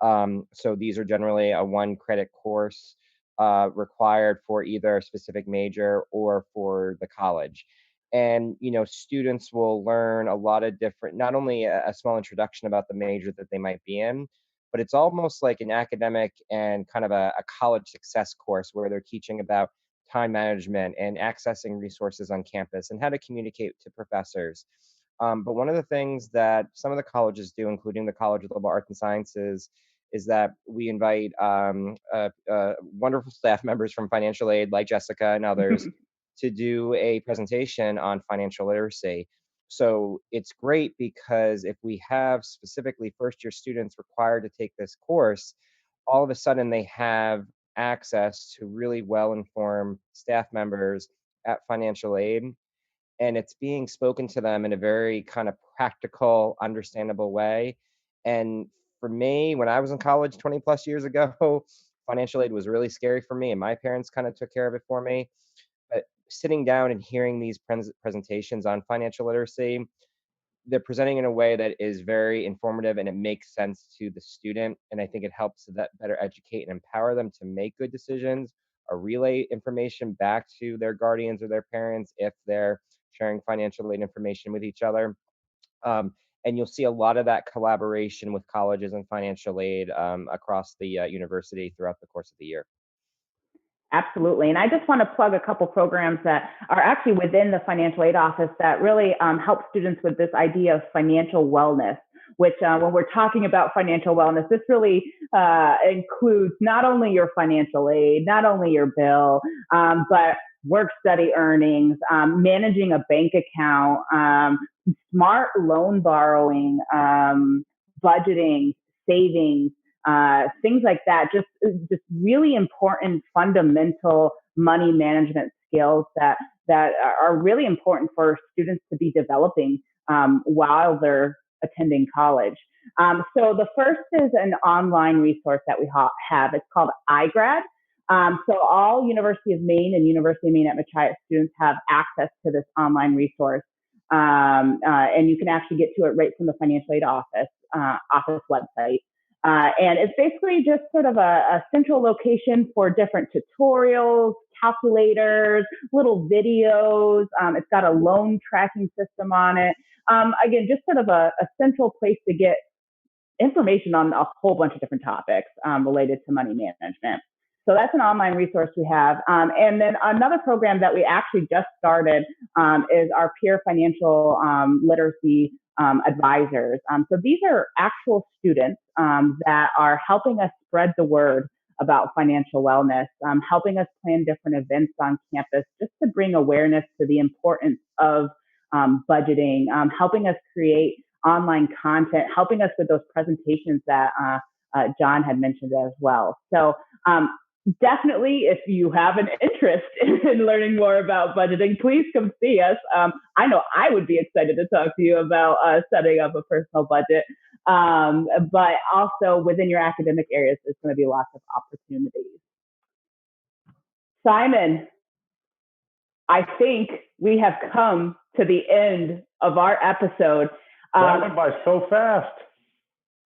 So these are generally a one credit course required for either a specific major or for the college. And, students will learn a lot of different, not only a small introduction about the major that they might be in, but it's almost like an academic and kind of a college success course where they're teaching about time management and accessing resources on campus and how to communicate to professors. But one of the things that some of the colleges do, including the College of Liberal Arts and Sciences, is that we invite wonderful staff members from financial aid, like Jessica and others, to do a presentation on financial literacy. So it's great because if we have specifically first-year students required to take this course, all of a sudden they have access to really well-informed staff members at financial aid, and it's being spoken to them in a very kind of practical, understandable way. And for me, when I was in college 20 plus years ago, financial aid was really scary for me, and my parents kind of took care of it for me. But sitting down and hearing these presentations on financial literacy, they're presenting in a way that is very informative and it makes sense to the student. And I think it helps that better educate and empower them to make good decisions or relay information back to their guardians or their parents if they're sharing financial aid information with each other. And you'll see a lot of that collaboration with colleges and financial aid across the university throughout the course of the year. Absolutely. And I just want to plug a couple programs that are actually within the financial aid office that really help students with this idea of financial wellness, which when we're talking about financial wellness, this really includes not only your financial aid, not only your bill, but work study earnings, managing a bank account, smart loan borrowing, budgeting, savings, things like that. Just really important fundamental money management skills that are really important for students to be developing while they're attending college. So the first is an online resource that we have. It's called iGrad. So all University of Maine and University of Maine at Machias students have access to this online resource. And you can actually get to it right from the financial aid office website. And it's basically just sort of a central location for different tutorials, calculators, little videos. It's got a loan tracking system on it. Again, just sort of a central place to get information on a whole bunch of different topics related to money management. So that's an online resource we have. And then another program that we actually just started is our peer financial literacy advisors. So these are actual students that are helping us spread the word about financial wellness, helping us plan different events on campus just to bring awareness to the importance of budgeting, helping us create online content, helping us with those presentations that John had mentioned as well. So definitely, if you have an interest in learning more about budgeting, please come see us. I know I would be excited to talk to you about setting up a personal budget, but also within your academic areas, there's going to be lots of opportunities. Simon, I think we have come to the end of our episode. That went by so fast.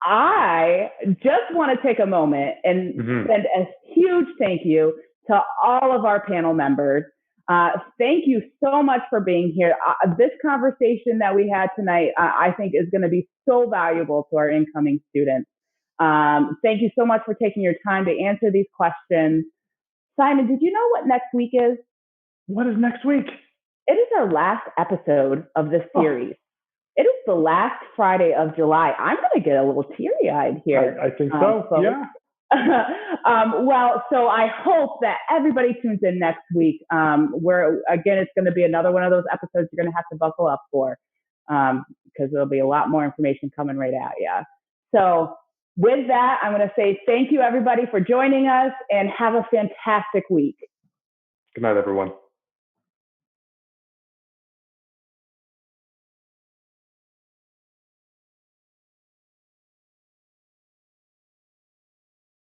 I just want to take a moment and send a huge thank you to all of our panel members. Thank you so much for being here. This conversation that we had tonight, I think is going to be so valuable to our incoming students. Thank you so much for taking your time to answer these questions. Simon, did you know what next week is? What is next week? It is our last episode of this series. It is the last Friday of July. I'm going to get a little teary-eyed here. I think so. Yeah. Well, so I hope that everybody tunes in next week. Where again, it's going to be another one of those episodes you're going to have to buckle up for, because there'll be a lot more information coming right at you. So with that, I'm going to say thank you, everybody, for joining us, and have a fantastic week. Good night, everyone.